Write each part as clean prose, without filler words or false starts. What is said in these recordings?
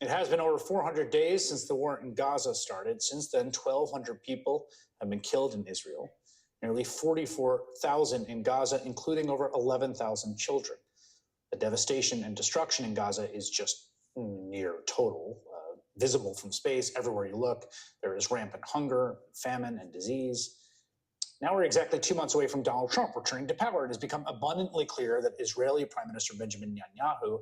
It has been over 400 days since the war in Gaza started. Since then, 1,200 people have been killed in Israel, nearly 44,000 in Gaza, including over 11,000 children. The devastation and destruction in Gaza is just near total, visible from space. Everywhere you look, there is rampant hunger, famine, and disease. Now we're exactly 2 months away from Donald Trump returning to power. It has become abundantly clear that Israeli Prime Minister Benjamin Netanyahu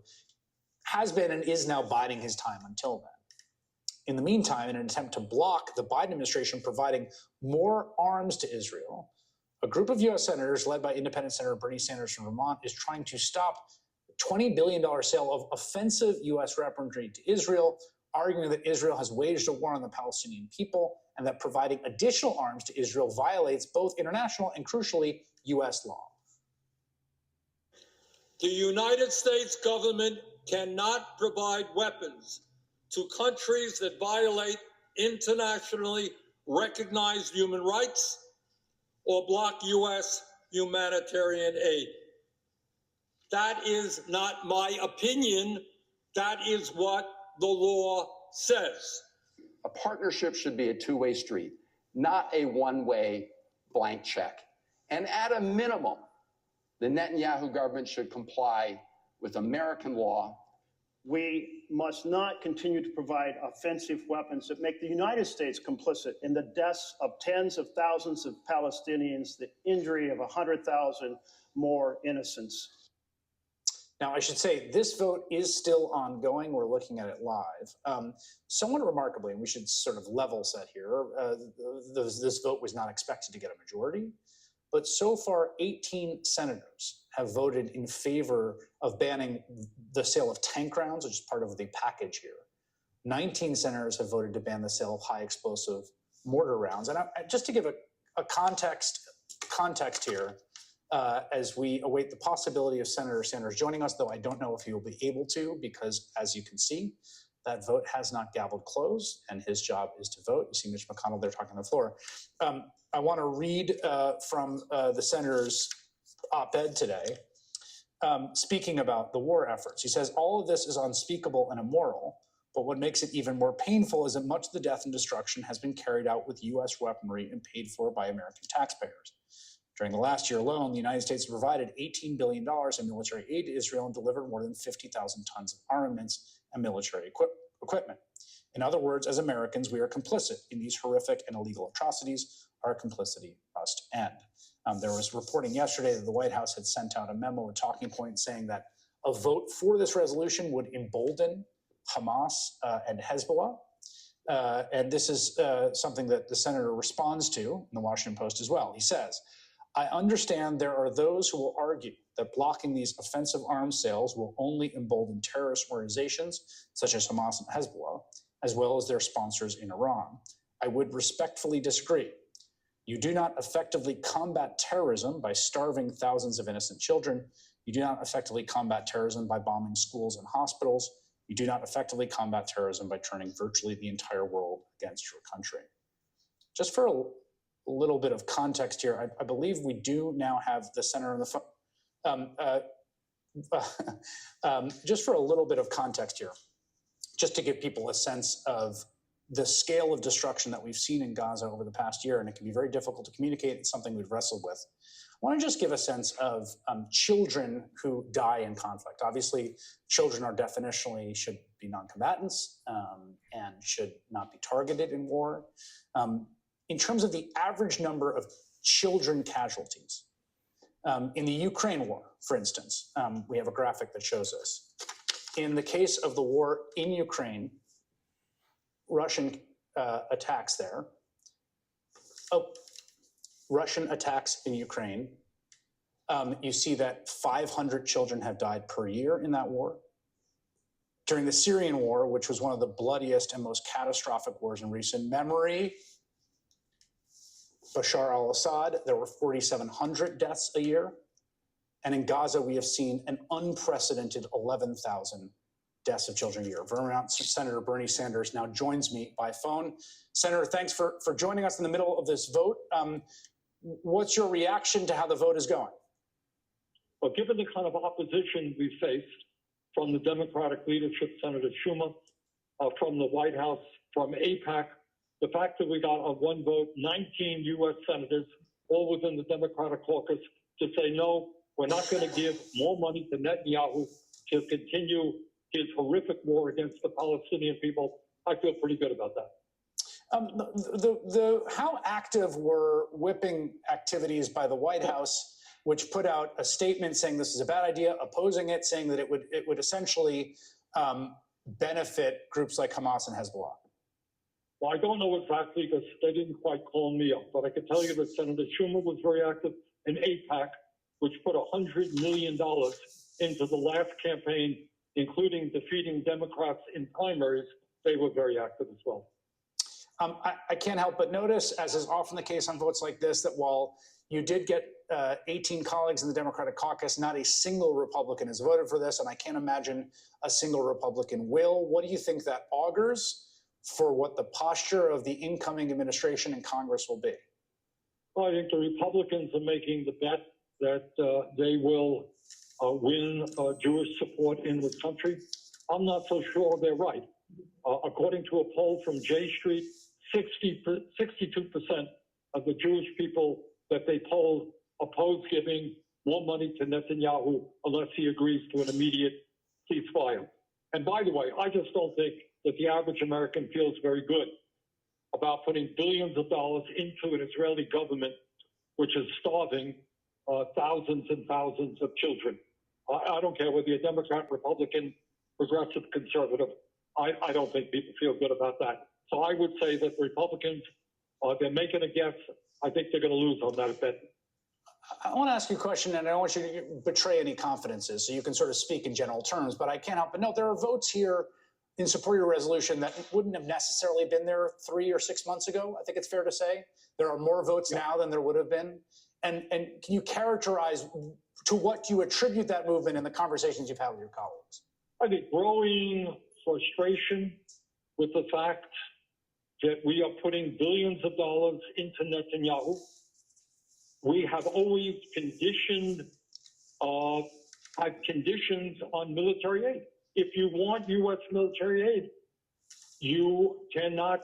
has been and is now biding his time until then. In the meantime, in an attempt to block the Biden administration providing more arms to Israel, a group of U.S. senators led by independent Senator Bernie Sanders from Vermont is trying to stop the $20 billion sale of offensive U.S. weaponry to Israel, arguing that Israel has waged a war on the Palestinian people and that providing additional arms to Israel violates both international and, crucially, U.S. law. The United States government cannot provide weapons to countries that violate internationally recognized human rights or block U.S. humanitarian aid. That is not my opinion. That is what the law says. A partnership should be a two-way street, not a one-way blank check. And at a minimum, the Netanyahu government should comply with American law. We must not continue to provide offensive weapons that make the United States complicit in the deaths of tens of thousands of Palestinians, the injury of 100,000 more innocents. Now, I should say this vote is still ongoing. We're looking at it live. Somewhat remarkably, and we should sort of level set here, this vote was not expected to get a majority. But so far, 18 senators have voted in favor of banning the sale of tank rounds, which is part of the package here. 19 senators have voted to ban the sale of high explosive mortar rounds. And just to give a context here, as we await the possibility of Senator Sanders joining us, though I don't know if he will be able to, because as you can see, that vote has not gavelled close, and his job is to vote. You see Mitch McConnell there talking on the floor. I want to read from the senator's op-ed today, speaking about the war efforts. He says, all of this is unspeakable and immoral, but what makes it even more painful is that much of the death and destruction has been carried out with U.S. weaponry and paid for by American taxpayers. During the last year alone, the United States provided $18 billion in military aid to Israel and delivered more than 50,000 tons of armaments and military equipment. In other words, as Americans, we are complicit in these horrific and illegal atrocities. Our complicity must end. There was reporting yesterday that the White House had sent out a memo, a talking point, saying that a vote for this resolution would embolden Hamas and Hezbollah. And this is something that the senator responds to in the Washington Post as well. He says, I understand there are those who will argue that blocking these offensive arms sales will only embolden terrorist organizations such as Hamas and Hezbollah, as well as their sponsors in Iran. I would respectfully disagree. You do not effectively combat terrorism by starving thousands of innocent children. You do not effectively combat terrorism by bombing schools and hospitals. You do not effectively combat terrorism by turning virtually the entire world against your country. Just for a little bit of context here, I believe we do now have the senator on the phone. Just for a little bit of context here, just to give people a sense of the scale of destruction that we've seen in Gaza over the past year, and it can be very difficult to communicate. It's something we've wrestled with. I want to just give a sense of children who die in conflict. Obviously, children are definitionally should be non-combatants and should not be targeted in war. In terms of the average number of children casualties, in the Ukraine war, for instance, we have a graphic that shows this. In the case of the war in Ukraine, Russian attacks there. Russian attacks in Ukraine. You see that 500 children have died per year in that war. During the Syrian war, which was one of the bloodiest and most catastrophic wars in recent memory, Bashar al-Assad, there were 4,700 deaths a year. And in Gaza, we have seen an unprecedented 11,000 deaths of children a year. Vermont Senator Bernie Sanders now joins me by phone. Senator, thanks for joining us in the middle of this vote. What's your reaction to how the vote is going? Well, given the kind of opposition we faced from the Democratic leadership, Senator Schumer, from the White House, from AIPAC. The fact that we got a one vote, 19 U.S. senators, all within the Democratic caucus, to say, no, we're not going to give more money to Netanyahu to continue his horrific war against the Palestinian people. I feel pretty good about that. How active were whipping activities by the White House, which put out a statement saying this is a bad idea, opposing it, saying that it would essentially benefit groups like Hamas and Hezbollah? Well, I don't know exactly because they didn't quite call me up, but I can tell you that Senator Schumer was very active in AIPAC, which put $100 million into the last campaign, including defeating Democrats in primaries. They were very active as well. I can't help but notice, as is often the case on votes like this, that while you did get 18 colleagues in the Democratic caucus, not a single Republican has voted for this, and I can't imagine a single Republican will. What do you think that augurs for what the posture of the incoming administration and Congress will be? Well, I think the Republicans are making the bet that they will win Jewish support in this country. I'm not so sure they're right. According to a poll from J Street, 62% of the Jewish people that they polled oppose giving more money to Netanyahu unless he agrees to an immediate ceasefire. And by the way, I just don't think that the average American feels very good about putting billions of dollars into an Israeli government which is starving thousands and thousands of children. I don't care whether you're Democrat, Republican, progressive, conservative. I don't think people feel good about that. So I would say that the Republicans, they're making a guess. I think they're going to lose on that bet. I want to ask you a question, and I don't want you to betray any confidences, so you can sort of speak in general terms, but I can't help but note there are votes here in support of your resolution that wouldn't have necessarily been there 3 or 6 months ago. I think it's fair to say there are more votes now than there would have been. And can you characterize to what you attribute that movement in the conversations you've had with your colleagues? I think growing frustration with the fact that we are putting billions of dollars into Netanyahu. We have always conditions on military aid. If you want U.S. military aid, you cannot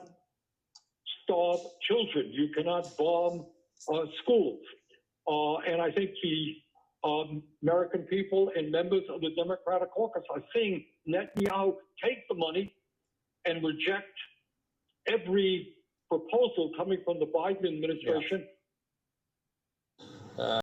starve children. You cannot bomb schools. And I think the American people and members of the Democratic caucus are seeing Netanyahu take the money and reject every proposal coming from the Biden administration. Yeah.